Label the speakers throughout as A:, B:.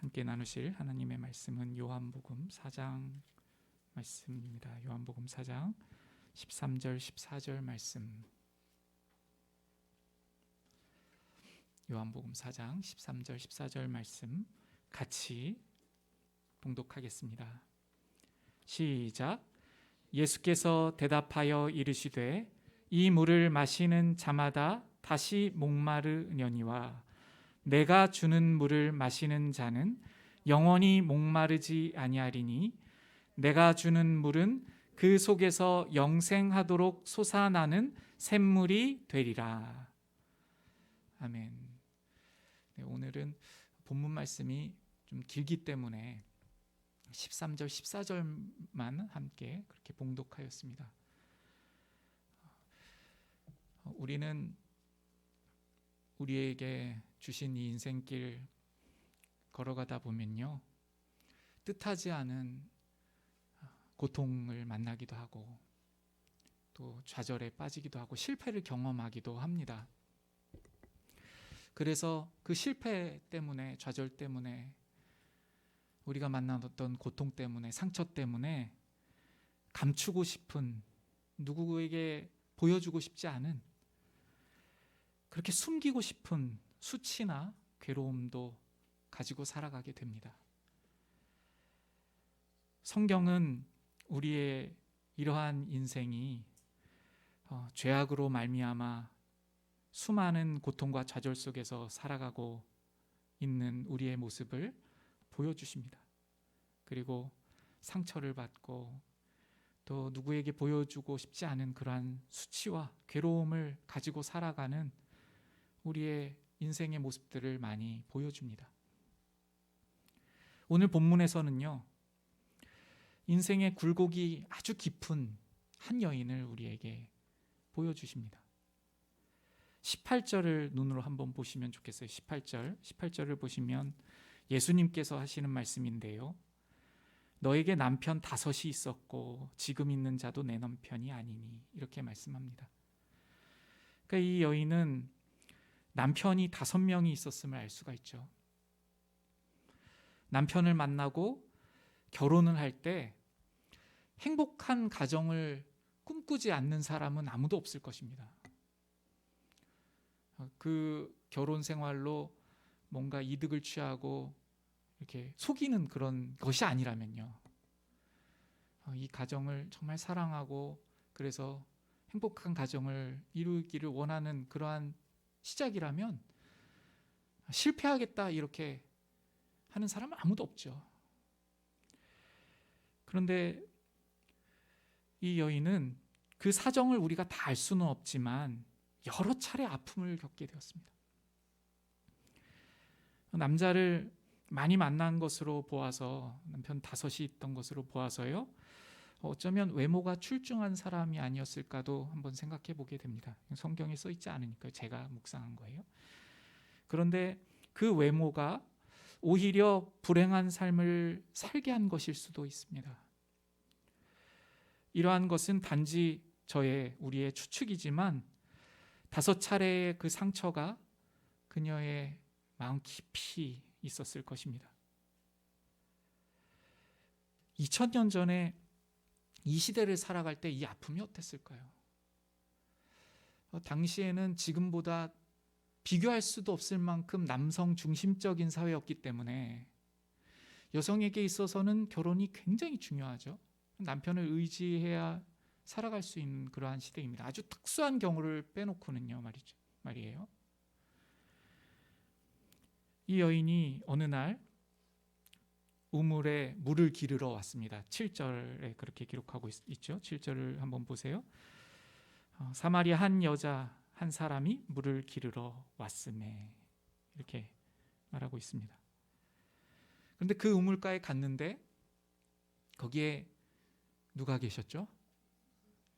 A: 함께 나누실 하나님의 말씀은 요한복음 4장 말씀입니다. 요한복음 4장 13절 14절 말씀. 요한복음 4장 13절 14절 말씀 같이 봉독하겠습니다. 시작. 예수께서 대답하여 이르시되 이 물을 마시는 자마다 다시 목마르려니와 내가 주는 물을 마시는 자는 영원히 목마르지 아니하리니 내가 주는 물은 그 속에서 영생하도록 솟아나는 샘물이 되리라. 아멘. 네, 오늘은 본문 말씀이 좀 길기 때문에 13절 14절만 함께 그렇게 봉독하였습니다. 우리는 우리에게 주신 이 인생길 걸어가다 보면요, 뜻하지 않은 고통을 만나기도 하고 또 좌절에 빠지기도 하고 실패를 경험하기도 합니다. 그래서 그 실패 때문에, 좌절 때문에, 우리가 만났던 고통 때문에, 상처 때문에 감추고 싶은, 누구에게 보여주고 싶지 않은, 그렇게 숨기고 싶은 수치나 괴로움도 가지고 살아가게 됩니다. 성경은 우리의 이러한 인생이 죄악으로 말미암아 수많은 고통과 좌절 속에서 살아가고 있는 우리의 모습을 보여주십니다. 그리고 상처를 받고 또 누구에게 보여주고 싶지 않은 그러한 수치와 괴로움을 가지고 살아가는 우리의 인생의 모습들을 많이 보여줍니다. 오늘 본문에서는요, 인생의 굴곡이 아주 깊은 한 여인을 우리에게 보여주십니다. 18절을 눈으로 한번 보시면 좋겠어요. 18절을 보시면 예수님께서 하시는 말씀인데요, 너에게 남편 5이 있었고 지금 있는 자도 내 남편이 아니니, 이렇게 말씀합니다. 그러니까 이 여인은 남편이 5명이 있었음을 알 수가 있죠. 남편을 만나고 결혼을 할 때 행복한 가정을 꿈꾸지 않는 사람은 아무도 없을 것입니다. 그 결혼 생활로 뭔가 이득을 취하고 이렇게 속이는 그런 것이 아니라면요, 이 가정을 정말 사랑하고 그래서 행복한 가정을 이루기를 원하는 그러한 시작이라면 실패하겠다 이렇게 하는 사람은 아무도 없죠. 그런데 이 여인은 그 사정을 우리가 다 알 수는 없지만 여러 차례 아픔을 겪게 되었습니다. 남자를 많이 만난 것으로 보아서, 남편 5이 있던 것으로 보아서요, 어쩌면 외모가 출중한 사람이 아니었을까도 한번 생각해 보게 됩니다. 성경에 써 있지 않으니까 제가 묵상한 거예요. 그런데 그 외모가 오히려 불행한 삶을 살게 한 것일 수도 있습니다. 이러한 것은 단지 우리의 추측이지만 5차례의 그 상처가 그녀의 마음 깊이 있었을 것입니다. 2000년 전에 이 시대를 살아갈 때 이 아픔이 어땠을까요? 당시에는 지금보다 비교할 수도 없을 만큼 남성 중심적인 사회였기 때문에 여성에게 있어서는 결혼이 굉장히 중요하죠. 남편을 의지해야 살아갈 수 있는 그러한 시대입니다. 아주 특수한 경우를 빼놓고는요 말이에요. 이 여인이 어느 날 우물에 물을 기르러 왔습니다. 7절에 그렇게 기록하고 있죠. 7절을 한번 보세요. 사마리아 한 여자 한 사람이 물을 기르러 왔음에, 이렇게 말하고 있습니다. 그런데 그 우물가에 갔는데 거기에 누가 계셨죠?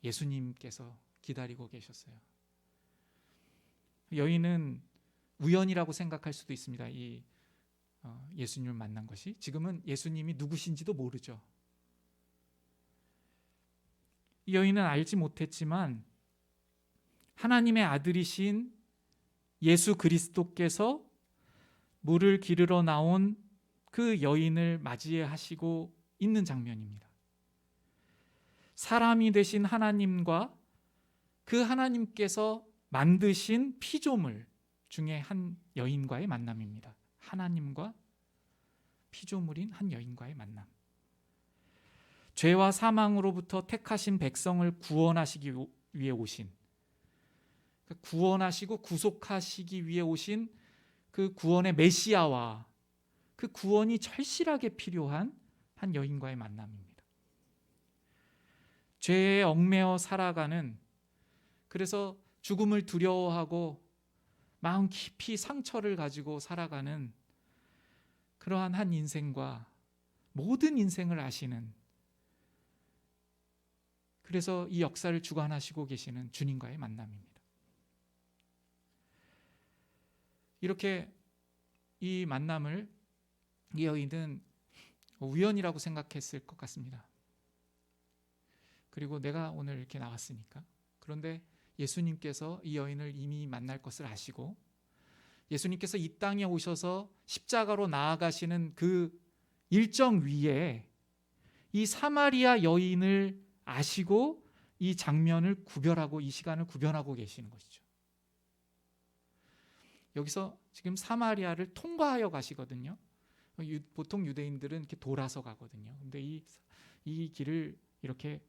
A: 예수님께서 기다리고 계셨어요. 여인은 우연이라고 생각할 수도 있습니다. 이 예수님을 만난 것이. 지금은 예수님이 누구신지도 모르죠. 이 여인은 알지 못했지만 하나님의 아들이신 예수 그리스도께서 물을 기르러 나온 그 여인을 맞이하시고 있는 장면입니다. 사람이 되신 하나님과 그 하나님께서 만드신 피조물 중에 한 여인과의 만남입니다. 하나님과 피조물인 한 여인과의 만남. 죄와 사망으로부터 택하신 백성을 구원하시기 위해 오신, 구원하시고 구속하시기 위해 오신 그 구원의 메시아와 그 구원이 절실하게 필요한 한 여인과의 만남입니다. 죄에 얽매여 살아가는, 그래서 죽음을 두려워하고 마음 깊이 상처를 가지고 살아가는 그러한 한 인생과 모든 인생을 아시는, 그래서 이 역사를 주관하시고 계시는 주님과의 만남입니다. 이렇게 이 만남을 이 여인은 우연이라고 생각했을 것 같습니다. 그리고 내가 오늘 이렇게 나왔으니까. 그런데 예수님께서 이 여인을 이미 만날 것을 아시고 예수님께서 이 땅에 오셔서 십자가로 나아가시는 그 일정 위에 이 사마리아 여인을 아시고 이 장면을 구별하고 이 시간을 구별하고 계시는 것이죠. 여기서 지금 사마리아를 통과하여 가시거든요. 보통 유대인들은 이렇게 돌아서 가거든요. 근데 이 길을 이렇게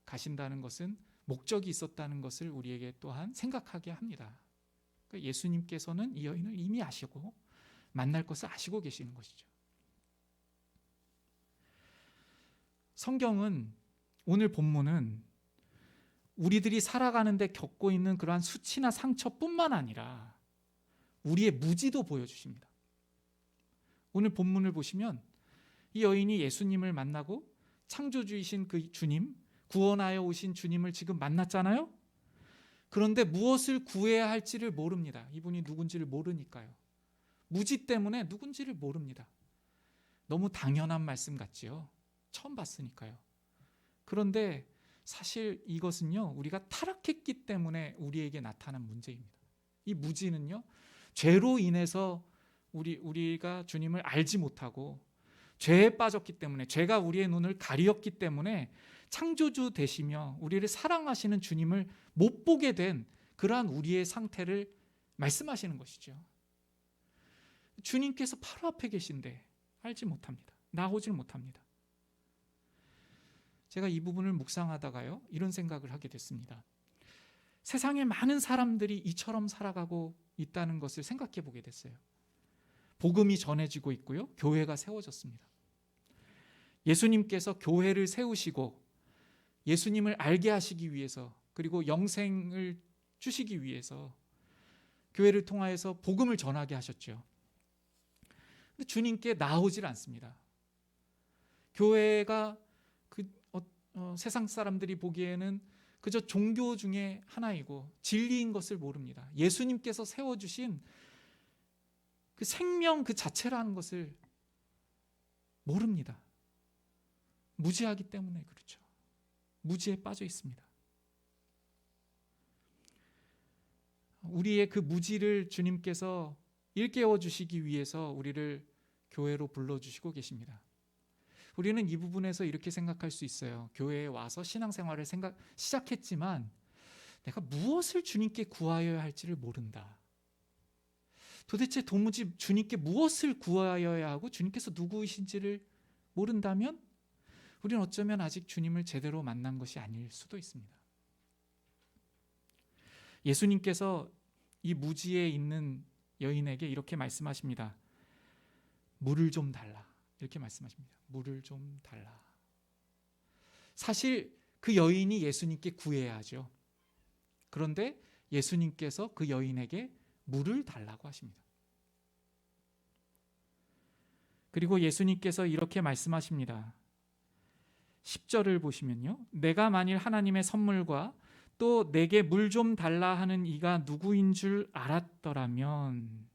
A: 가신다는 것은 목적이 있었다는 것을 우리에게 또한 생각하게 합니다. 그러니까 예수님께서는 이 여인을 이미 아시고 만날 것을 아시고 계시는 것이죠. 성경은, 오늘 본문은 우리들이 살아가는데 겪고 있는 그러한 수치나 상처뿐만 아니라 우리의 무지도 보여주십니다. 오늘 본문을 보시면 이 여인이 예수님을 만나고 창조주이신 그 주님, 구원하여 오신 주님을 지금 만났잖아요. 그런데 무엇을 구해야 할지를 모릅니다. 이분이 누군지를 모르니까요. 무지 때문에 누군지를 모릅니다. 너무 당연한 말씀 같지요. 처음 봤으니까요. 그런데 사실 이것은요, 우리가 타락했기 때문에 우리에게 나타난 문제입니다. 이 무지는요, 죄로 인해서 우리가 주님을 알지 못하고 죄에 빠졌기 때문에, 죄가 우리의 눈을 가리었기 때문에 창조주 되시며 우리를 사랑하시는 주님을 못 보게 된 그러한 우리의 상태를 말씀하시는 것이죠. 주님께서 바로 앞에 계신데 알지 못합니다. 나오질 못합니다. 제가 이 부분을 묵상하다가요, 이런 생각을 하게 됐습니다. 세상에 많은 사람들이 이처럼 살아가고 있다는 것을 생각해 보게 됐어요. 복음이 전해지고 있고요, 교회가 세워졌습니다. 예수님께서 교회를 세우시고 예수님을 알게 하시기 위해서, 그리고 영생을 주시기 위해서 교회를 통하여서 복음을 전하게 하셨죠. 근데 주님께 나오질 않습니다. 교회가 세상 사람들이 보기에는 그저 종교 중에 하나이고 진리인 것을 모릅니다. 예수님께서 세워주신 그 생명 그 자체라는 것을 모릅니다. 무지하기 때문에 그렇죠. 무지에 빠져 있습니다. 우리의 그 무지를 주님께서 일깨워 주시기 위해서 우리를 교회로 불러주시고 계십니다. 우리는 이 부분에서 이렇게 생각할 수 있어요. 교회에 와서 신앙생활을 시작했지만 내가 무엇을 주님께 구하여야 할지를 모른다. 도대체 도무지 주님께 무엇을 구하여야 하고 주님께서 누구이신지를 모른다면 우리는 어쩌면 아직 주님을 제대로 만난 것이 아닐 수도 있습니다. 예수님께서 이 무지에 있는 여인에게 이렇게 말씀하십니다. 물을 좀 달라. 이렇게 말씀하십니다. 물을 좀 달라. 사실 그 여인이 예수님께 구해야 하죠. 그런데 예수님께서 그 여인에게 물을 달라고 하십니다. 그리고 예수님께서 이렇게 말씀하십니다. 10절을 보시면요, 내가 만일 하나님의 선물과 또 내게 물 좀 달라 하는 이가 누구인 줄 알았더라면,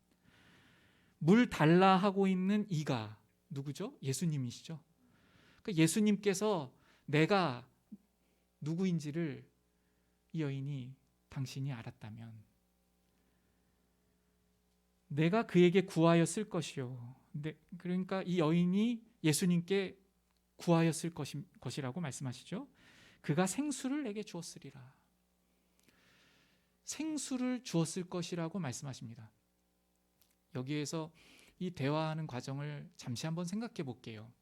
A: 물 달라 하고 있는 이가 누구죠? 예수님이시죠. 그러니까 예수님께서 내가 누구인지를 이 여인이, 당신이 알았다면 내가 그에게 구하였을 것이요 그러니까 이 여인이 예수님께 구하였을 것이라고 말씀하시죠. 그가 생수를 내게 주었으리라. 생수를 주었을 것이라고 말씀하십니다. 여기에서 이 대화하는 과정을 잠시 한번 생각해 볼게요.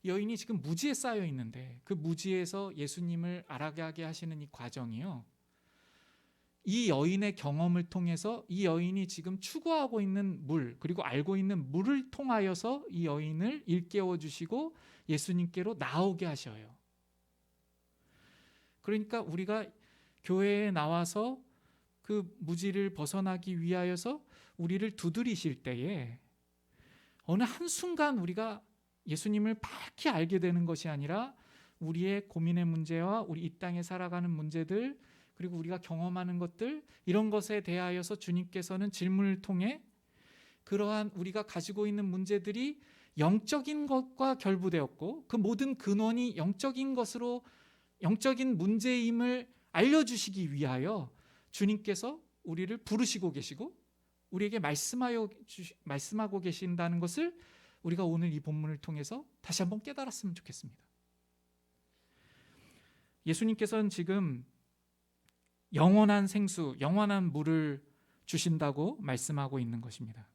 A: 여인이 지금 무지에 쌓여 있는데 그 무지에서 예수님을 알아가게 하시는 이 과정이요, 이 여인의 경험을 통해서 이 여인이 지금 추구하고 있는 물, 그리고 알고 있는 물을 통하여서 이 여인을 일깨워 주시고 예수님께로 나오게 하셔요. 그러니까 우리가 교회에 나와서 그 무지를 벗어나기 위하여서 우리를 두드리실 때에 어느 한순간 우리가 예수님을 밝히 알게 되는 것이 아니라 우리의 고민의 문제와 우리 이 땅에 살아가는 문제들, 그리고 우리가 경험하는 것들, 이런 것에 대하여서 주님께서는 질문을 통해 그러한 우리가 가지고 있는 문제들이 영적인 것과 결부되었고 그 모든 근원이 영적인 것으로, 영적인 문제임을 알려주시기 위하여 주님께서 우리를 부르시고 계시고 우리에게 말씀하고 계신다는 것을 우리가 오늘 이 본문을 통해서 다시 한번 깨달았으면 좋겠습니다. 예수님께서는 지금 영원한 생수, 영원한 물을 주신다고 말씀하고 있는 것입니다.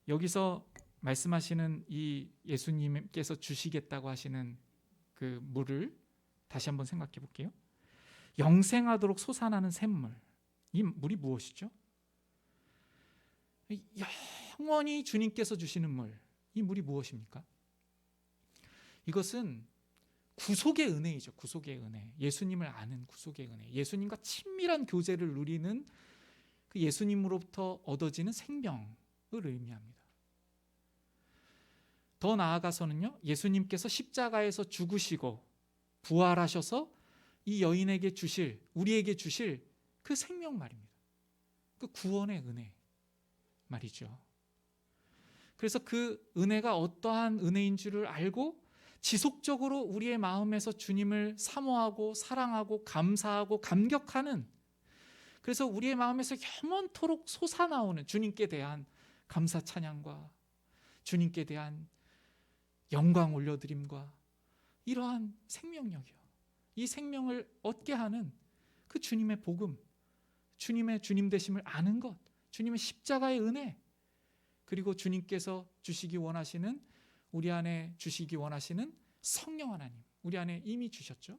A: 여기서 말씀하시는 이 예수님께서 주시겠다고 하시는 그 물을 다시 한번 생각해 볼게요. 영생하도록 솟아나는 샘물, 이 물이 무엇이죠? 영원히 주님께서 주시는 물, 이 물이 무엇입니까? 이것은 구속의 은혜이죠. 구속의 은혜, 예수님을 아는 구속의 은혜, 예수님과 친밀한 교제를 누리는 그 예수님으로부터 얻어지는 생명을 의미합니다. 더 나아가서는요, 예수님께서 십자가에서 죽으시고 부활하셔서 이 여인에게 주실, 우리에게 주실 그 생명 말입니다. 그 구원의 은혜 말이죠. 그래서 그 은혜가 어떠한 은혜인 줄을 알고 지속적으로 우리의 마음에서 주님을 사모하고 사랑하고 감사하고 감격하는, 그래서 우리의 마음에서 영원토록 솟아나오는 주님께 대한 감사 찬양과 주님께 대한 영광 올려드림과 이러한 생명력이요, 이 생명을 얻게 하는 그 주님의 복음, 주님의 주님 되심을 아는 것, 주님의 십자가의 은혜, 그리고 주님께서 주시기 원하시는, 우리 안에 주시기 원하시는 성령 하나님, 우리 안에 이미 주셨죠.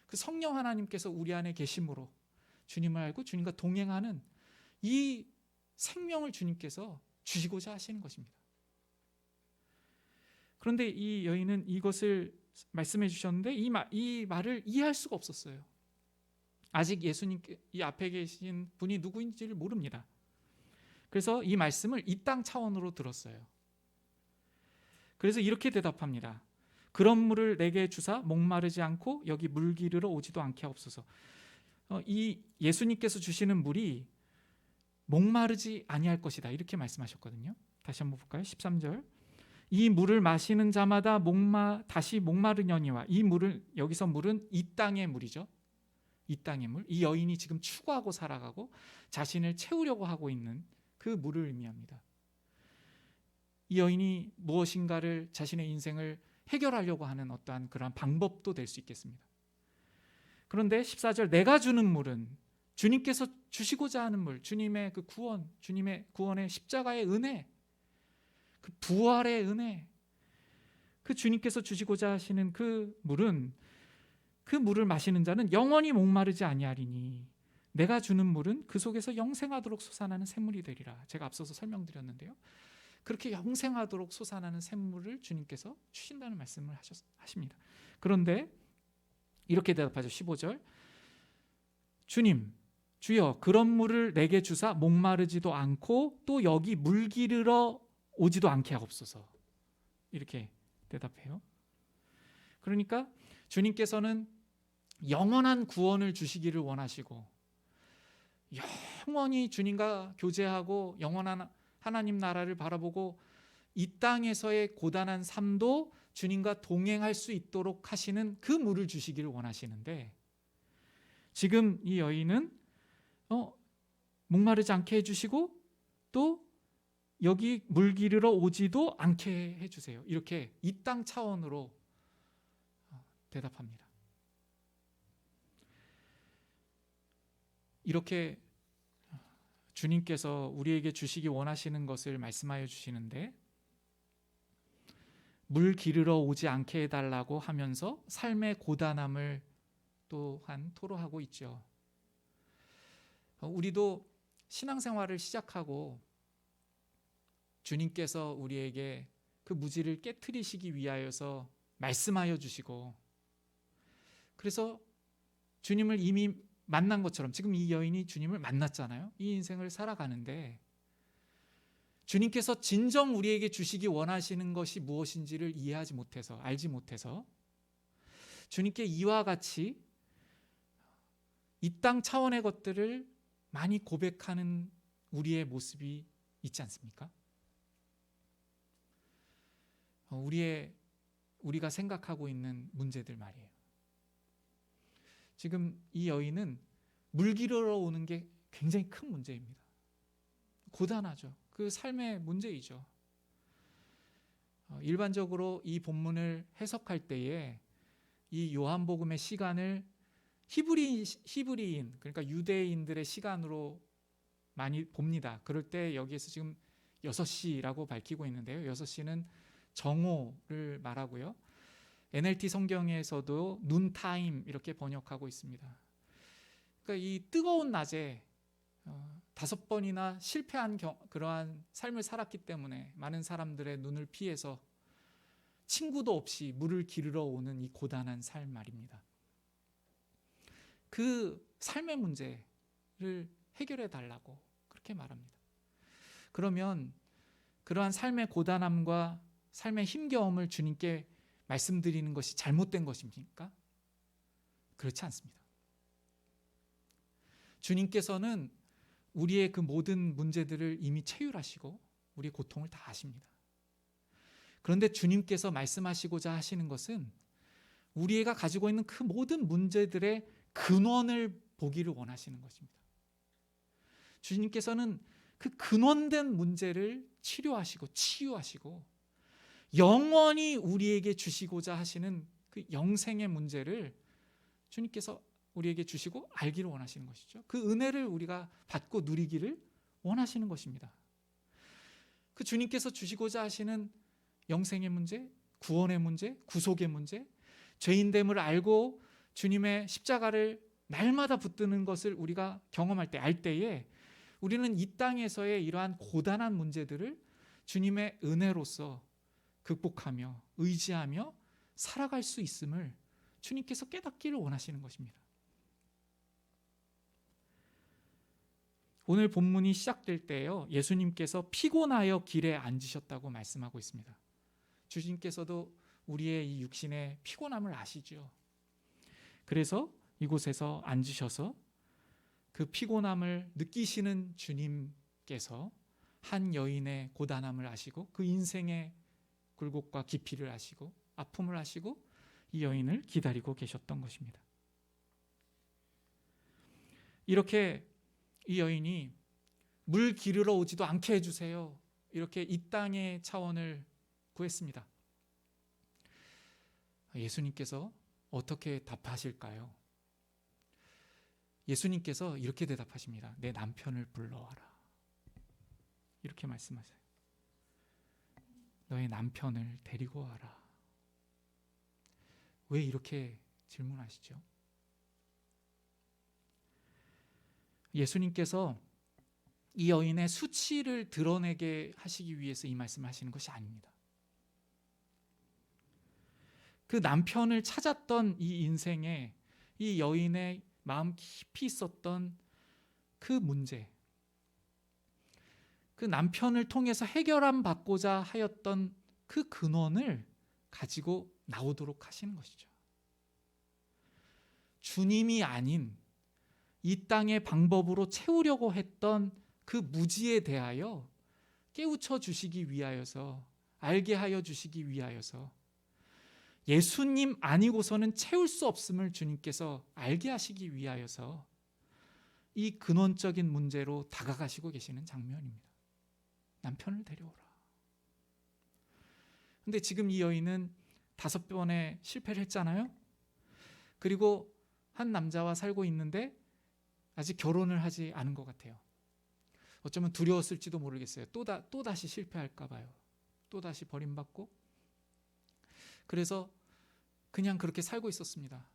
A: 그 성령 하나님께서 우리 안에 계심으로 주님을 알고 주님과 동행하는 이 생명을 주님께서 주시고자 하시는 것입니다. 그런데 이 여인은 이것을 말씀해 주셨는데 이 말을 이해할 수가 없었어요. 아직 예수님 이 앞에 계신 분이 누구인지를 모릅니다. 그래서 이 말씀을 이 땅 차원으로 들었어요. 그래서 이렇게 대답합니다. 그런 물을 내게 주사 목마르지 않고 여기 물 기르러 오지도 않게 하옵소서. 이 예수님께서 주시는 물이 목마르지 아니할 것이다, 이렇게 말씀하셨거든요. 다시 한번 볼까요? 13절. 이 물을 마시는 자마다 다시 목마르려니와, 이 물은, 여기서 물은 이 땅의 물이죠. 이 땅의 물, 이 여인이 지금 추구하고 살아가고 자신을 채우려고 하고 있는 그 물을 의미합니다. 이 여인이 무엇인가를, 자신의 인생을 해결하려고 하는 어떠한 그러한 방법도 될 수 있겠습니다. 그런데 14절, 내가 주는 물은 주님께서 주시고자 하는 물, 주님의 그 구원, 주님의 구원의 십자가의 은혜, 그 부활의 은혜, 그 주님께서 주시고자 하시는 그 물은, 그 물을 마시는 자는 영원히 목마르지 아니하리니 내가 주는 물은 그 속에서 영생하도록 솟아나는 샘물이 되리라. 제가 앞서서 설명드렸는데요, 그렇게 영생하도록 솟아나는 샘물을 주님께서 주신다는 말씀을 하십니다. 그런데 이렇게 대답하죠. 15절. 주님, 주여, 그런 물을 내게 주사 목마르지도 않고 또 여기 물 기르러 오지도 않게 하옵소서. 이렇게 대답해요. 그러니까 주님께서는 영원한 구원을 주시기를 원하시고 영원히 주님과 교제하고 영원한 하나님 나라를 바라보고 이 땅에서의 고단한 삶도 주님과 동행할 수 있도록 하시는 그 물을 주시기를 원하시는데, 지금 이 여인은 목마르지 않게 해주시고 또 여기 물 기르러 오지도 않게 해주세요. 이렇게 이 땅 차원으로 대답합니다. 이렇게 주님께서 우리에게 주시기 원하시는 것을 말씀하여 주시는데, 물 기르러 오지 않게 해달라고 하면서 삶의 고단함을 또한 토로하고 있죠. 우리도 신앙생활을 시작하고 주님께서 우리에게 그 무지를 깨트리시기 위하여서 말씀하여 주시고, 그래서 주님을 이미 만난 것처럼, 지금 이 여인이 주님을 만났잖아요. 이 인생을 살아가는데 주님께서 진정 우리에게 주시기 원하시는 것이 무엇인지를 이해하지 못해서, 알지 못해서 주님께 이와 같이 이 땅 차원의 것들을 많이 고백하는 우리의 모습이 있지 않습니까? 우리가 생각하고 있는 문제들 말이에요. 지금 이 여인은 물 기르러 오는 게 굉장히 큰 문제입니다. 고단하죠. 그 삶의 문제이죠. 일반적으로 이 본문을 해석할 때에 이 요한복음의 시간을 히브리인, 그러니까 유대인들의 시간으로 많이 봅니다. 그럴 때 여기에서 지금 6시라고 밝히고 있는데요. 6시는 정오를 말하고요. NLT 성경에서도 눈타임 이렇게 번역하고 있습니다. 그러니까 이 뜨거운 낮에 5번이나 실패한 그러한 삶을 살았기 때문에 많은 사람들의 눈을 피해서 친구도 없이 물을 기르러 오는 이 고단한 삶 말입니다. 그 삶의 문제를 해결해 달라고 그렇게 말합니다. 그러면 그러한 삶의 고단함과 삶의 힘겨움을 주님께 말씀드리는 것이 잘못된 것입니까? 그렇지 않습니다. 주님께서는 우리의 그 모든 문제들을 이미 체휼하시고 우리의 고통을 다 아십니다. 그런데 주님께서 말씀하시고자 하시는 것은 우리가 가지고 있는 그 모든 문제들의 근원을 보기를 원하시는 것입니다. 주님께서는 그 근원된 문제를 치료하시고 치유하시고 영원히 우리에게 주시고자 하시는 그 영생의 문제를 주님께서 우리에게 주시고 알기를 원하시는 것이죠. 그 은혜를 우리가 받고 누리기를 원하시는 것입니다. 그 주님께서 주시고자 하시는 영생의 문제, 구원의 문제, 구속의 문제, 죄인됨을 알고 주님의 십자가를 날마다 붙드는 것을 우리가 경험할 때, 알 때에 우리는 이 땅에서의 이러한 고단한 문제들을 주님의 은혜로서 극복하며 의지하며 살아갈 수 있음을 주님께서 깨닫기를 원하시는 것입니다. 오늘 본문이 시작될 때요, 예수님께서 피곤하여 길에 앉으셨다고 말씀하고 있습니다. 주님께서도 우리의 이 육신의 피곤함을 아시죠. 그래서 이곳에서 앉으셔서 그 피곤함을 느끼시는 주님께서 한 여인의 고단함을 아시고 그 인생의 굴곡과 깊이를 아시고 아픔을 아시고 이 여인을 기다리고 계셨던 것입니다. 이렇게 이 여인이 물 기르러 오지도 않게 해주세요, 이렇게 이 땅의 차원을 구했습니다. 예수님께서 어떻게 답하실까요? 예수님께서 이렇게 대답하십니다. 내 남편을 불러와라. 이렇게 말씀하세요. 너의 남편을 데리고 와라. 왜 이렇게 질문하시죠? 예수님께서 이 여인의 수치를 드러내게 하시기 위해서 이 말씀을 하시는 것이 아닙니다. 그 남편을 찾았던 이 인생에 이 여인의 마음 깊이 있었던 그 문제, 그 남편을 통해서 해결함 받고자 하였던 그 근원을 가지고 나오도록 하시는 것이죠. 주님이 아닌 이 땅의 방법으로 채우려고 했던 그 무지에 대하여 깨우쳐 주시기 위하여서, 알게 하여 주시기 위하여서, 예수님 아니고서는 채울 수 없음을 주님께서 알게 하시기 위하여서 이 근원적인 문제로 다가가시고 계시는 장면입니다. 남편을 데려오라. 근데 지금 이 여인은 5번의 실패를 했잖아요. 그리고 한 남자와 살고 있는데 아직 결혼을 하지 않은 것 같아요. 어쩌면 두려웠을지도 모르겠어요. 또다시 실패할까 봐요. 또다시 버림받고. 그래서 그냥 그렇게 살고 있었습니다.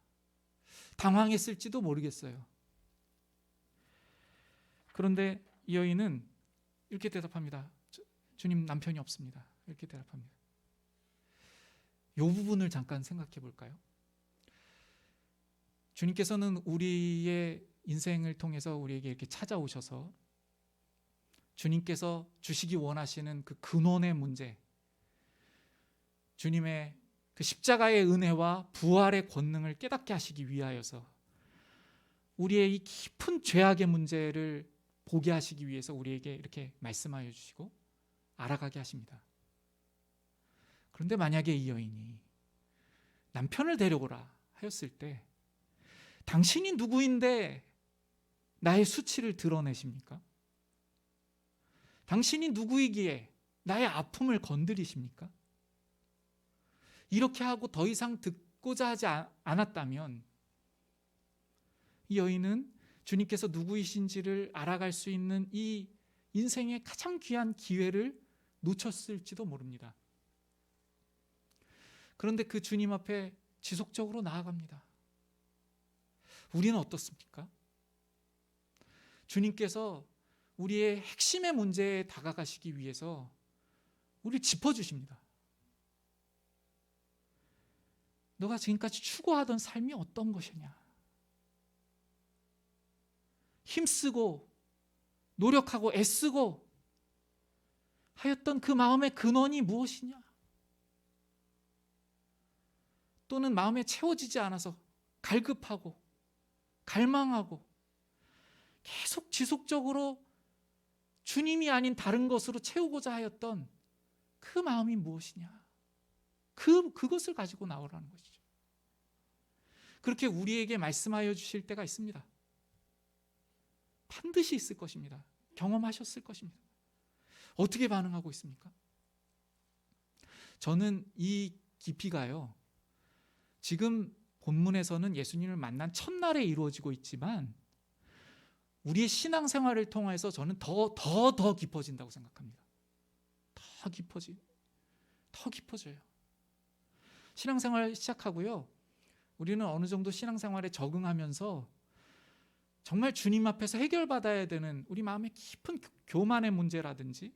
A: 당황했을지도 모르겠어요. 그런데 이 여인은 이렇게 대답합니다. 주님, 남편이 없습니다. 이렇게 대답합니다. 이 부분을 잠깐 생각해 볼까요? 주님께서는 우리의 인생을 통해서 우리에게 이렇게 찾아오셔서 주님께서 주시기 원하시는 그 근원의 문제, 주님의 그 십자가의 은혜와 부활의 권능을 깨닫게 하시기 위하여서 우리의 이 깊은 죄악의 문제를 보게 하시기 위해서 우리에게 이렇게 말씀하여 주시고 알아가게 하십니다. 그런데 만약에 이 여인이 남편을 데려오라 하였을 때 당신이 누구인데 나의 수치를 드러내십니까? 당신이 누구이기에 나의 아픔을 건드리십니까? 이렇게 하고 더 이상 듣고자 하지 않았다면 이 여인은 주님께서 누구이신지를 알아갈 수 있는 이 인생의 가장 귀한 기회를 놓쳤을지도 모릅니다. 그런데 그 주님 앞에 지속적으로 나아갑니다. 우리는 어떻습니까? 주님께서 우리의 핵심의 문제에 다가가시기 위해서 우리를 짚어주십니다. 너가 지금까지 추구하던 삶이 어떤 것이냐? 힘쓰고 노력하고 애쓰고 하였던 그 마음의 근원이 무엇이냐? 또는 마음에 채워지지 않아서 갈급하고 갈망하고 계속 지속적으로 주님이 아닌 다른 것으로 채우고자 하였던 그 마음이 무엇이냐? 그것을 가지고 나오라는 것이죠. 그렇게 우리에게 말씀하여 주실 때가 있습니다. 반드시 있을 것입니다. 경험하셨을 것입니다. 어떻게 반응하고 있습니까? 저는 이 깊이가요, 지금 본문에서는 예수님을 만난 첫날에 이루어지고 있지만 우리의 신앙생활을 통해서 저는 더 깊어진다고 생각합니다. 더 깊어져요. 신앙생활 시작하고요, 우리는 어느 정도 신앙생활에 적응하면서 정말 주님 앞에서 해결받아야 되는 우리 마음의 깊은 교만의 문제라든지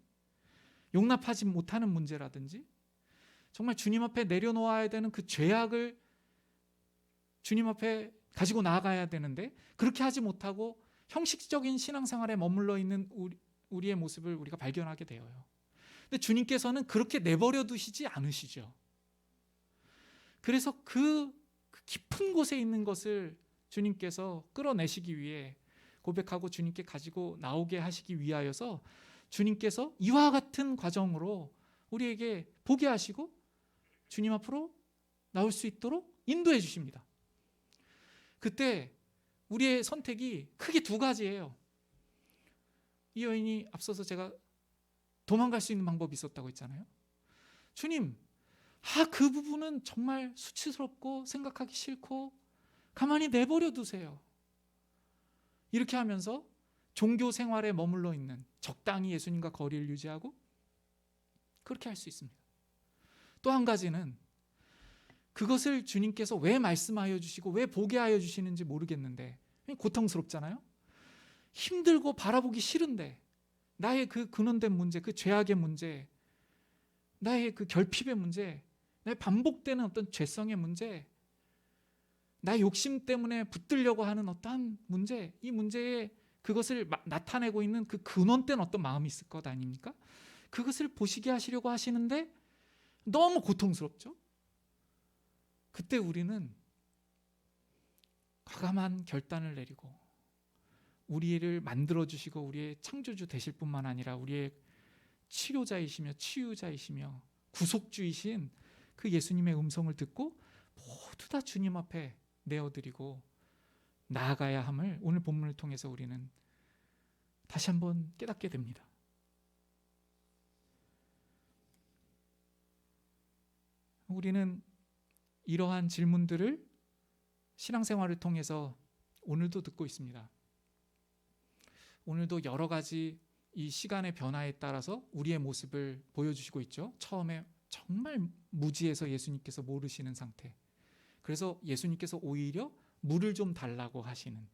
A: 용납하지 못하는 문제라든지 정말 주님 앞에 내려놓아야 되는 그 죄악을 주님 앞에 가지고 나아가야 되는데 그렇게 하지 못하고 형식적인 신앙생활에 머물러 있는 우리의 모습을 우리가 발견하게 되어요. 근데 주님께서는 그렇게 내버려 두시지 않으시죠. 그래서 그 깊은 곳에 있는 것을 주님께서 끌어내시기 위해 고백하고 주님께 가지고 나오게 하시기 위하여서 주님께서 이와 같은 과정으로 우리에게 보게 하시고 주님 앞으로 나올 수 있도록 인도해 주십니다. 그때 우리의 선택이 크게 2가지예요. 이 여인이 앞서서 제가 도망갈 수 있는 방법이 있었다고 했잖아요. 주님, 그 부분은 정말 수치스럽고 생각하기 싫고 가만히 내버려 두세요. 이렇게 하면서 종교 생활에 머물러 있는, 적당히 예수님과 거리를 유지하고 그렇게 할 수 있습니다. 또 한 가지는 그것을 주님께서 왜 말씀하여 주시고 왜 보게 하여 주시는지 모르겠는데 고통스럽잖아요. 힘들고 바라보기 싫은데 나의 그 근원된 문제, 그 죄악의 문제, 나의 그 결핍의 문제, 나의 반복되는 어떤 죄성의 문제, 나의 욕심 때문에 붙들려고 하는 어떠한 문제, 이 문제에 그것을 나타내고 있는 그 근원된 어떤 마음이 있을 것 아닙니까? 그것을 보시게 하시려고 하시는데 너무 고통스럽죠? 그때 우리는 과감한 결단을 내리고 우리를 만들어주시고 우리의 창조주 되실 뿐만 아니라 우리의 치료자이시며 치유자이시며 구속주이신 그 예수님의 음성을 듣고 모두 다 주님 앞에 내어드리고 나아가야 함을 오늘 본문을 통해서 우리는 다시 한번 깨닫게 됩니다. 우리는 이러한 질문들을 신앙생활을 통해서 오늘도 듣고 있습니다. 오늘도 여러 가지 이 시간의 변화에 따라서 우리의 모습을 보여주시고 있죠. 처음에 정말 무지해서 예수님께서 모르시는 상태. 그래서 예수님께서 오히려 물을 좀 달라고 하시는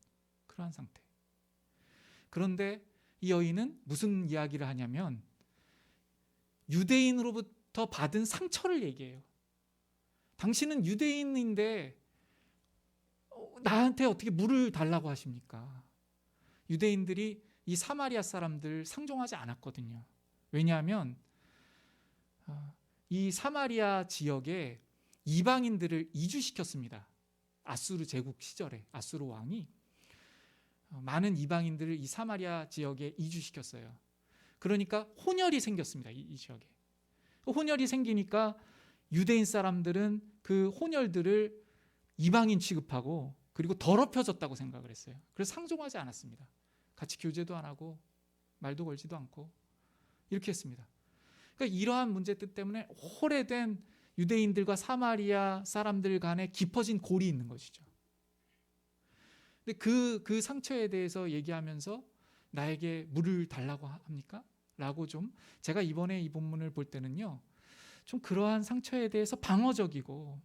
A: 그러한 상태. 그런데 이 여인은 무슨 이야기를 하냐면 유대인으로부터 받은 상처를 얘기해요. 당신은 유대인인데 나한테 어떻게 물을 달라고 하십니까? 유대인들이 이 사마리아 사람들 상종하지 않았거든요. 왜냐하면 이 사마리아 지역에 이방인들을 이주시켰습니다. 아수르 제국 시절에 아수르 왕이 많은 이방인들을 이 사마리아 지역에 이주시켰어요. 그러니까 혼혈이 생겼습니다. 이 지역에. 혼혈이 생기니까 유대인 사람들은 그 혼혈들을 이방인 취급하고 그리고 더럽혀졌다고 생각을 했어요. 그래서 상종하지 않았습니다. 같이 교제도 안 하고 말도 걸지도 않고 이렇게 했습니다. 그러니까 이러한 문제들 때문에 오래된 유대인들과 사마리아 사람들 간에 깊어진 골이 있는 것이죠. 근데 그 상처에 대해서 얘기하면서 나에게 물을 달라고 합니까? 라고 좀 제가 이번에 이 본문을 볼 때는요, 좀 그러한 상처에 대해서 방어적이고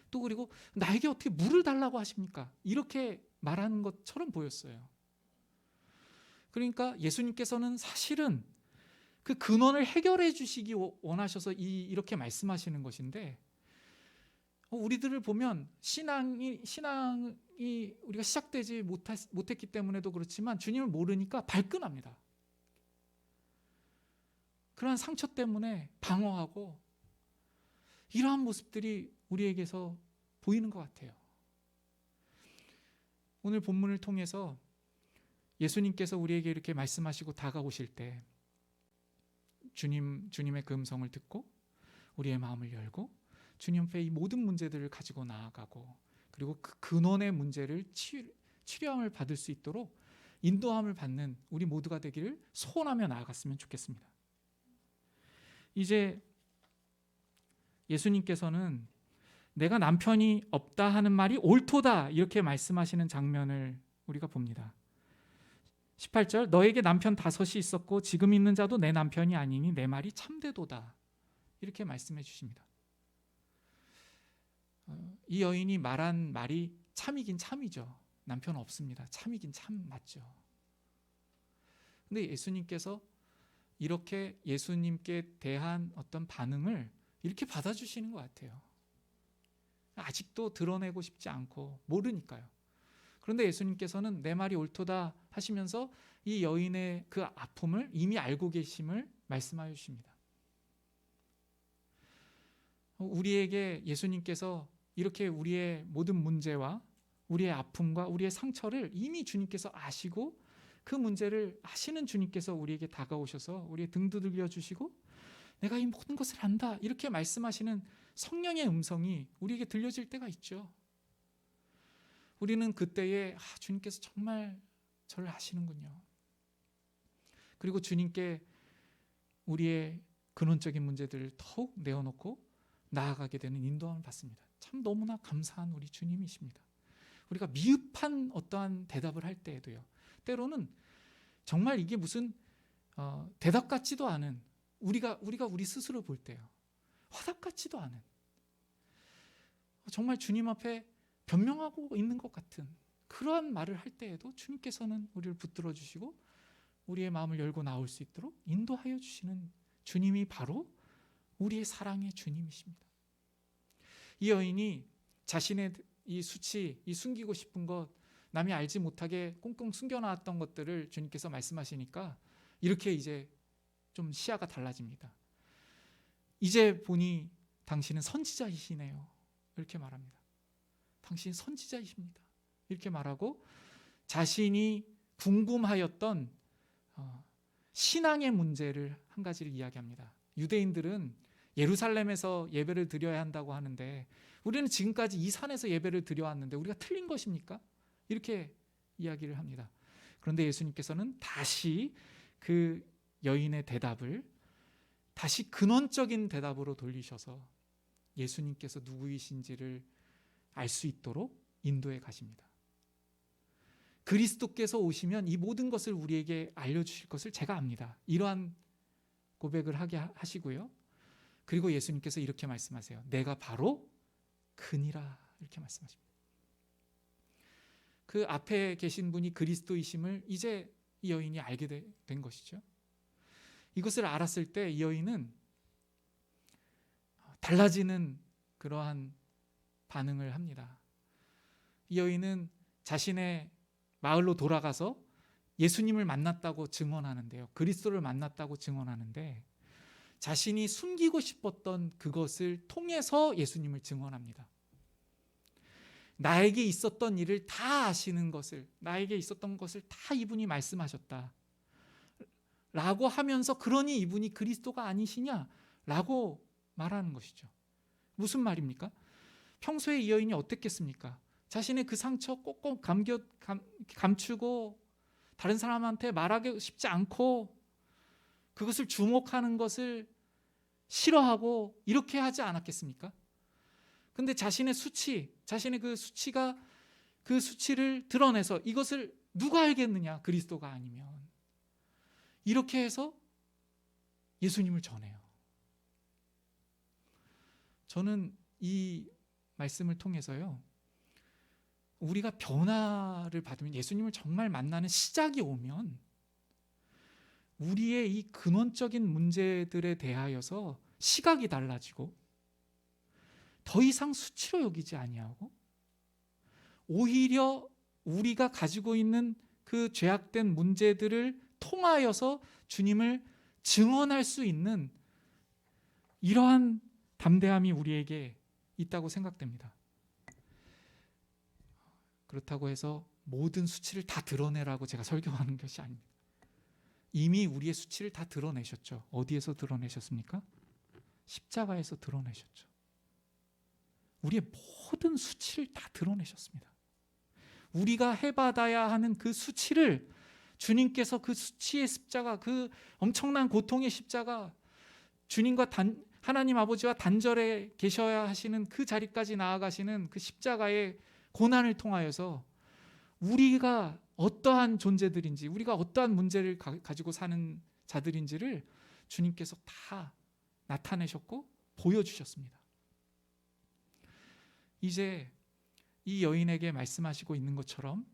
A: 또 그리고 나에게 어떻게 물을 달라고 하십니까? 이렇게 말하는 것처럼 보였어요. 그러니까 예수님께서는 사실은 그 근원을 해결해 주시기 원하셔서 이렇게 말씀하시는 것인데, 우리들을 보면 신앙이 우리가 시작되지 못했기 때문에도 그렇지만 주님을 모르니까 발끈합니다. 그러한 상처 때문에 방어하고 이러한 모습들이 우리에게서 보이는 것 같아요. 오늘 본문을 통해서 예수님께서 우리에게 이렇게 말씀하시고 다가오실 때 주님의 그 음성을 듣고 우리의 마음을 열고 주님 앞에 이 모든 문제들을 가지고 나아가고 그리고 그 근원의 문제를 치료함을 받을 수 있도록 인도함을 받는 우리 모두가 되기를 소원하며 나아갔으면 좋겠습니다. 이제 예수님께서는 내가 남편이 없다 하는 말이 옳도다 이렇게 말씀하시는 장면을 우리가 봅니다. 18절 너에게 남편 5이 있었고 지금 있는 자도 내 남편이 아니니 내 말이 참되도다 이렇게 말씀해 주십니다. 이 여인이 말한 말이 참이긴 참이죠. 남편 없습니다. 참이긴 참 맞죠. 근데 예수님께서 이렇게 예수님께 대한 어떤 반응을 이렇게 받아주시는 것 같아요. 아직도 드러내고 싶지 않고 모르니까요. 그런데 예수님께서는 내 말이 옳도다 하시면서 이 여인의 그 아픔을 이미 알고 계심을 말씀하여 주십니다. 우리에게 예수님께서 이렇게 우리의 모든 문제와 우리의 아픔과 우리의 상처를 이미 주님께서 아시고 그 문제를 아시는 주님께서 우리에게 다가오셔서 우리의 등 두들겨 주시고 내가 이 모든 것을 안다 이렇게 말씀하시는 성령의 음성이 우리에게 들려질 때가 있죠. 우리는 그때에 주님께서 정말 저를 아시는군요. 그리고 주님께 우리의 근원적인 문제들을 더욱 내어놓고 나아가게 되는 인도함을 받습니다. 참 너무나 감사한 우리 주님이십니다. 우리가 미흡한 어떠한 대답을 할 때에도요. 때로는 정말 이게 무슨 대답 같지도 않은 우리가 우리 스스로 볼 때요. 화답 같지도 않은 정말 주님 앞에 변명하고 있는 것 같은 그러한 말을 할 때에도 주님께서는 우리를 붙들어 주시고 우리의 마음을 열고 나올 수 있도록 인도하여 주시는 주님이 바로 우리의 사랑의 주님이십니다. 이 여인이 자신의 이 수치, 이 숨기고 싶은 것, 남이 알지 못하게 꽁꽁 숨겨놨던 것들을 주님께서 말씀하시니까 이렇게 이제 좀 시야가 달라집니다. 이제 보니 당신은 선지자이시네요. 이렇게 말합니다. 당신은 선지자이십니다. 이렇게 말하고 자신이 궁금하였던 신앙의 문제를 한 가지를 이야기합니다. 유대인들은 예루살렘에서 예배를 드려야 한다고 하는데 우리는 지금까지 이 산에서 예배를 드려왔는데 우리가 틀린 것입니까? 이렇게 이야기를 합니다. 그런데 예수님께서는 다시 그 여인의 대답을 다시 근원적인 대답으로 돌리셔서 예수님께서 누구이신지를 알 수 있도록 인도해 가십니다. 그리스도께서 오시면 이 모든 것을 우리에게 알려주실 것을 제가 압니다. 이러한 고백을 하게 하시고요. 그리고 예수님께서 이렇게 말씀하세요. 내가 바로 그니라, 이렇게 말씀하십니다. 그 앞에 계신 분이 그리스도이심을 이제 이 여인이 알게 된 것이죠. 이것을 알았을 때 이 여인은 달라지는 그러한 반응을 합니다. 이 여인은 자신의 마을로 돌아가서 예수님을 만났다고 증언하는데요. 그리스도를 만났다고 증언하는데 자신이 숨기고 싶었던 그것을 통해서 예수님을 증언합니다. 나에게 있었던 일을 다 아시는 것을, 나에게 있었던 것을 다 이분이 말씀하셨다 라고 하면서, 그러니 이분이 그리스도가 아니시냐 라고 말하는 것이죠. 무슨 말입니까? 평소에 이 여인이 어땠겠습니까? 자신의 그 상처 꼭꼭 감추고 다른 사람한테 말하기 쉽지 않고 그것을 주목하는 것을 싫어하고 이렇게 하지 않았겠습니까? 근데 자신의 수치, 자신의 그 수치가, 그 수치를 드러내서 이것을 누가 알겠느냐, 그리스도가 아니면. 이렇게 해서 예수님을 전해요. 저는 이 말씀을 통해서요, 우리가 변화를 받으면, 예수님을 정말 만나는 시작이 오면 우리의 이 근원적인 문제들에 대하여서 시각이 달라지고 더 이상 수치로 여기지 아니하고 오히려 우리가 가지고 있는 그 죄악된 문제들을 통하여서 주님을 증언할 수 있는 이러한 담대함이 우리에게 있다고 생각됩니다. 그렇다고 해서 모든 수치를 다 드러내라고 제가 설교하는 것이 아닙니다. 이미 우리의 수치를 다 드러내셨죠. 어디에서 드러내셨습니까? 십자가에서 드러내셨죠. 우리의 모든 수치를 다 드러내셨습니다. 우리가 해받아야 하는 그 수치를 주님께서, 그 수치의 십자가, 그 엄청난 고통의 십자가, 주님과 하나님 아버지와 단절해 계셔야 하시는 그 자리까지 나아가시는 그 십자가의 고난을 통하여서 우리가 어떠한 존재들인지, 우리가 어떠한 문제를 가지고 사는 자들인지를 주님께서 다 나타내셨고 보여주셨습니다. 이제 이 여인에게 말씀하시고 있는 것처럼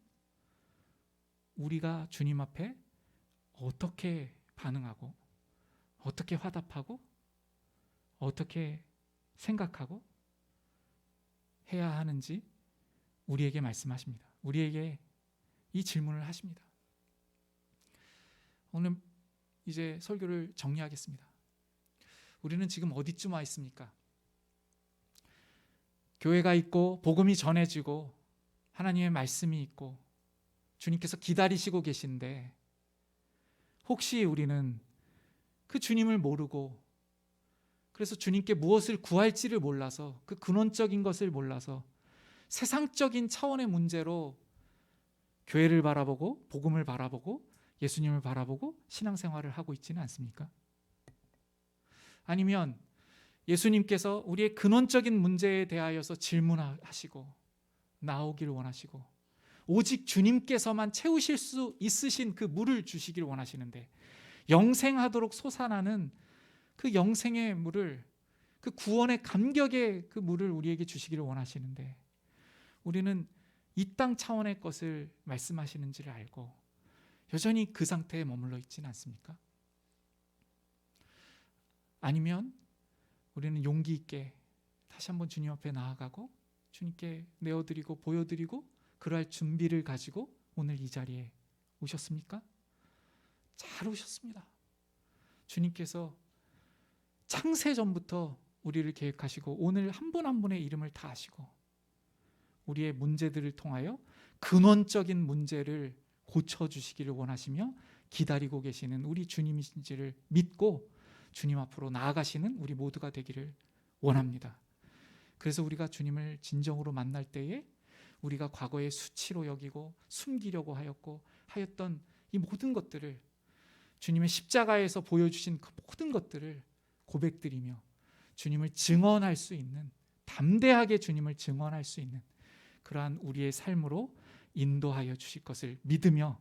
A: 우리가 주님 앞에 어떻게 반응하고, 어떻게 화답하고, 어떻게 생각하고 해야 하는지 우리에게 말씀하십니다. 우리에게 이 질문을 하십니다. 오늘 이제 설교를 정리하겠습니다. 우리는 지금 어디쯤 와 있습니까? 교회가 있고 복음이 전해지고 하나님의 말씀이 있고 주님께서 기다리시고 계신데, 혹시 우리는 그 주님을 모르고, 그래서 주님께 무엇을 구할지를 몰라서, 그 근원적인 것을 몰라서 세상적인 차원의 문제로 교회를 바라보고 복음을 바라보고 예수님을 바라보고 신앙생활을 하고 있지는 않습니까? 아니면 예수님께서 우리의 근원적인 문제에 대하여서 질문하시고 나오기를 원하시고 오직 주님께서만 채우실 수 있으신 그 물을 주시길 원하시는데, 영생하도록 솟아나는 그 영생의 물을, 그 구원의 감격의 그 물을 우리에게 주시기를 원하시는데, 우리는 이 땅 차원의 것을 말씀하시는지를 알고 여전히 그 상태에 머물러 있지는 않습니까? 아니면 우리는 용기 있게 다시 한번 주님 앞에 나아가고 주님께 내어드리고 보여드리고 그러할 준비를 가지고 오늘 이 자리에 오셨습니까? 잘 오셨습니다. 주님께서 창세전부터 우리를 계획하시고 오늘 한 분 한 분의 이름을 다 아시고 우리의 문제들을 통하여 근원적인 문제를 고쳐주시기를 원하시며 기다리고 계시는 우리 주님이신지를 믿고 주님 앞으로 나아가시는 우리 모두가 되기를 원합니다. 그래서 우리가 주님을 진정으로 만날 때에 우리가 과거의 수치로 여기고 숨기려고 하였던 이 모든 것들을, 주님의 십자가에서 보여주신 그 모든 것들을 고백드리며 주님을 증언할 수 있는, 담대하게 주님을 증언할 수 있는 그러한 우리의 삶으로 인도하여 주실 것을 믿으며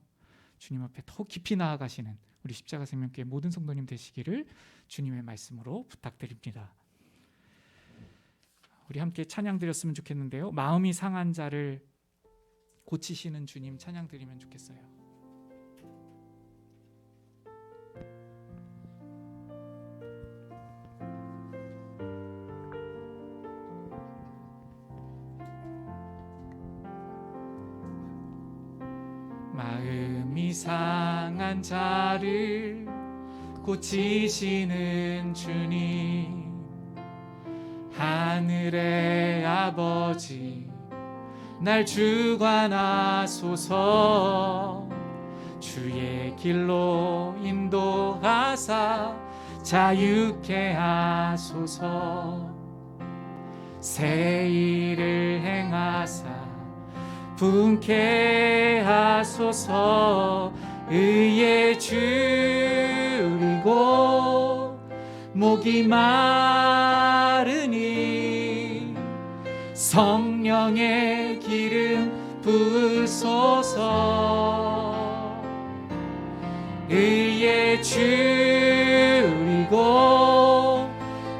A: 주님 앞에 더 깊이 나아가시는 우리 십자가 생명교회 모든 성도님 되시기를 주님의 말씀으로 부탁드립니다. 우리 함께 찬양 드렸으면 좋겠는데요, 마음이 상한 자를 고치시는 주님 찬양 드리면 좋겠어요. 마음이 상한 자를 고치시는 주님, 하늘의 아버지 날 주관하소서. 주의 길로 인도하사 자유케 하소서. 새 일을 행하사 분케 하소서. 의에 줄이고 목이 마르니 성령의 기름 부으소서. 의에 줄이고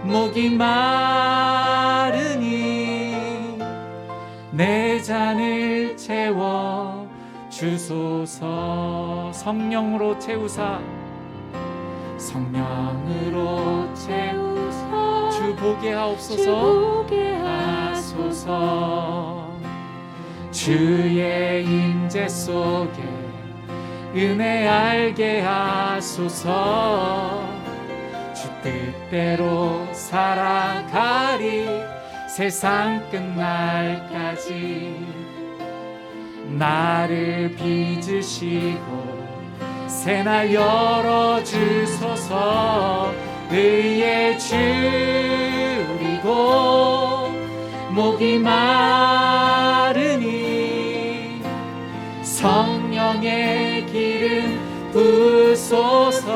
A: 목이 마르니 내 잔을 채워 주소서. 성령으로 채우사, 성령으로 채우사 주 보게 하옵소서. 주의 임재 속에 은혜 알게 하소서. 주 뜻대로 살아가리 세상 끝날까지. 나를 빚으시고 새날 열어주소서. 의에 줄이고 목이 마르니 성령의 기름 부으소서.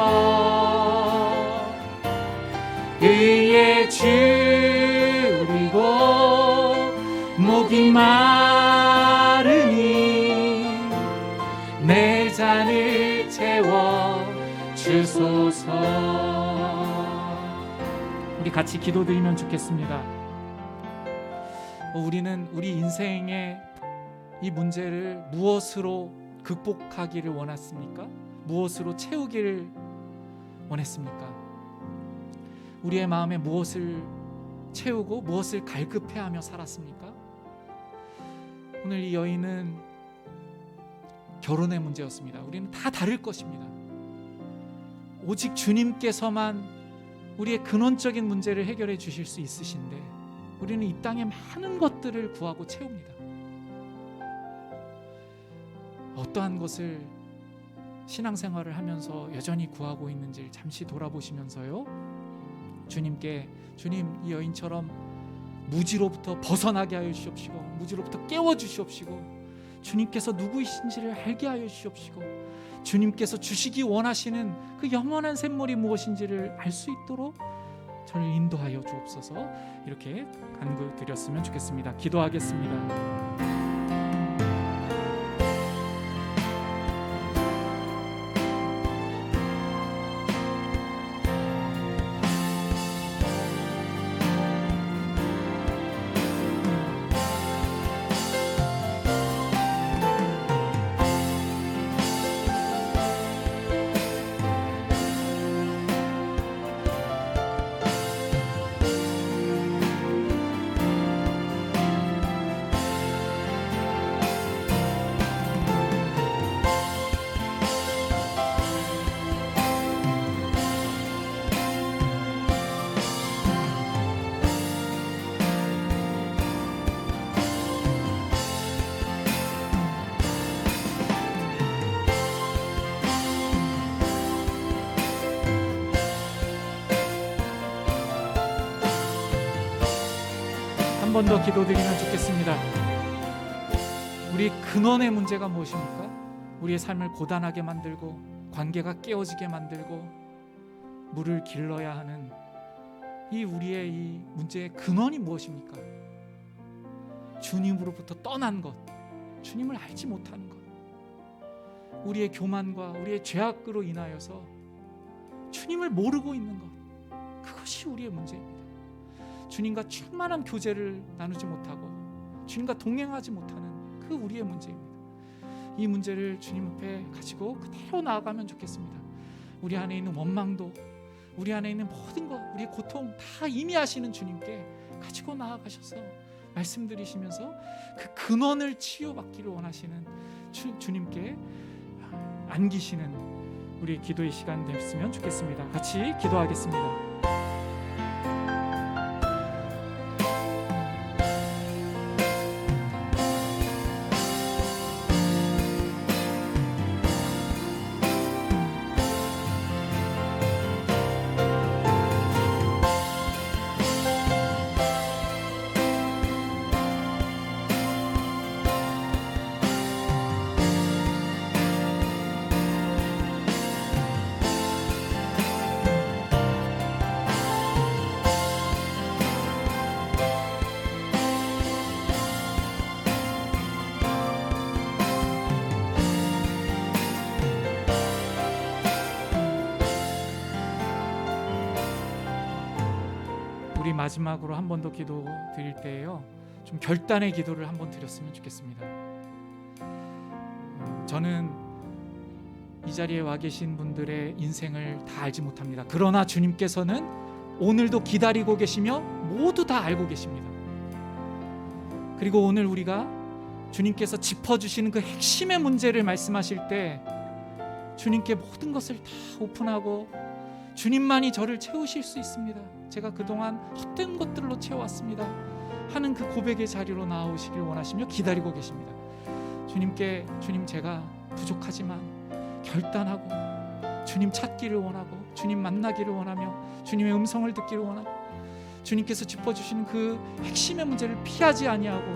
A: 의에 줄이고 목이 마르니 내 잔을 채워 주소서. 우리 같이 기도드리면 좋겠습니다. 우리는 우리 인생의 이 문제를 무엇으로 극복하기를 원했습니까? 무엇으로 채우기를 원했습니까? 우리의 마음에 무엇을 채우고 무엇을 갈급해하며 살았습니까? 오늘 이 여인은 결혼의 문제였습니다. 우리는 다 다를 것입니다. 오직 주님께서만 우리의 근원적인 문제를 해결해 주실 수 있으신데 우리는 이 땅에 많은 것들을 구하고 채웁니다. 어떠한 것을 신앙생활을 하면서 여전히 구하고 있는지를 잠시 돌아보시면서요, 주님께, 주님 이 여인처럼 무지로부터 벗어나게 하여 주시옵시고 무지로부터 깨워주시옵시고 주님께서 누구이신지를 알게 하여 주시옵시고 주님께서 주시기 원하시는 그 영원한 샘물이 무엇인지를 알 수 있도록 저를 인도하여 주옵소서. 이렇게 간구드렸으면 좋겠습니다. 기도하겠습니다. 한 번 더 기도드리면 좋겠습니다. 우리 근원의 문제가 무엇입니까? 우리의 삶을 고단하게 만들고 관계가 깨어지게 만들고 물을 길러야 하는 이 우리의 이 문제의 근원이 무엇입니까? 주님으로부터 떠난 것, 주님을 알지 못하는 것, 우리의 교만과 우리의 죄악으로 인하여서 주님을 모르고 있는 것, 그것이 우리의 문제입니다. 주님과 충만한 교제를 나누지 못하고 주님과 동행하지 못하는 그 우리의 문제입니다. 이 문제를 주님 앞에 가지고 그대로 나아가면 좋겠습니다. 우리 안에 있는 원망도, 우리 안에 있는 모든 것, 우리의 고통 다 이미 아시는 주님께 가지고 나아가셔서 말씀드리시면서 그 근원을 치유받기를 원하시는 주님께 안기시는 우리 기도의 시간 됐으면 좋겠습니다. 같이 기도하겠습니다. 우리 마지막으로 한 번 더 기도 드릴 때에요, 좀 결단의 기도를 한 번 드렸으면 좋겠습니다. 저는 이 자리에 와 계신 분들의 인생을 다 알지 못합니다. 그러나 주님께서는 오늘도 기다리고 계시며 모두 다 알고 계십니다. 그리고 오늘 우리가 주님께서 짚어주시는 그 핵심의 문제를 말씀하실 때 주님께 모든 것을 다 오픈하고 주님만이 저를 채우실 수 있습니다. 제가 그동안 헛된 것들로 채워왔습니다 하는 그 고백의 자리로 나오시길 원하시며 기다리고 계십니다. 주님께, 주님 제가 부족하지만 결단하고 주님 찾기를 원하고 주님 만나기를 원하며 주님의 음성을 듣기를 원하고 주님께서 짚어주시는 그 핵심의 문제를 피하지 아니하고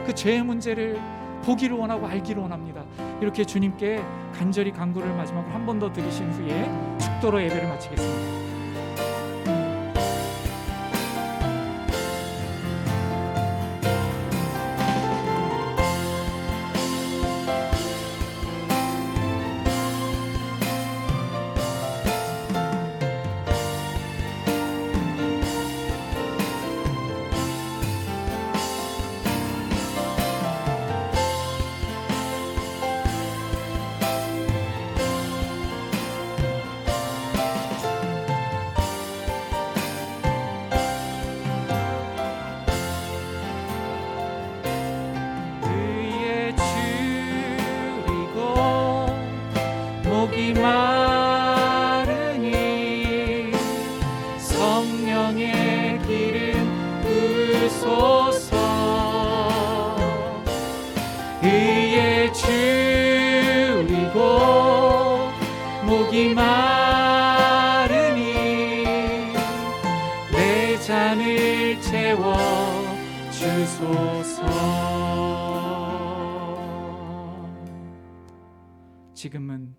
A: 그 죄의 문제를 보기를 원하고 알기를 원합니다. 이렇게 주님께 간절히 간구를 마지막으로 한 번 더 드리신 후에 축도로 예배를 마치겠습니다. 목이 마르니 성령의 기름 부으소서. 의에 줄이고 목이 마르니 내 잔을 채워 주소서. 지금은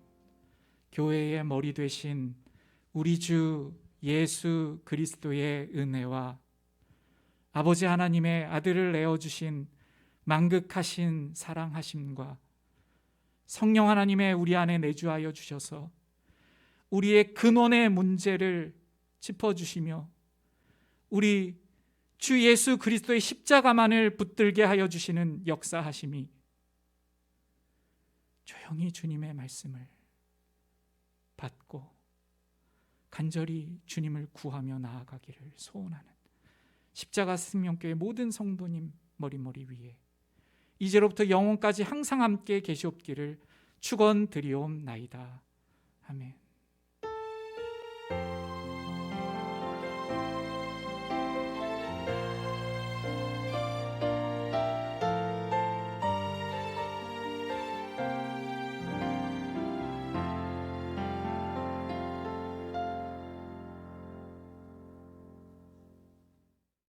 A: 교회의 머리 되신 우리 주 예수 그리스도의 은혜와 아버지 하나님의 아들을 내어주신 만극하신 사랑하심과 성령 하나님의 우리 안에 내주하여 주셔서 우리의 근원의 문제를 짚어주시며 우리 주 예수 그리스도의 십자가만을 붙들게 하여 주시는 역사하심이 조용히 주님의 말씀을 받고 간절히 주님을 구하며 나아가기를 소원하는 십자가 생명교회 모든 성도님 머리머리 위에 이제로부터 영원까지 항상 함께 계시옵기를 축원드리옵나이다. 아멘.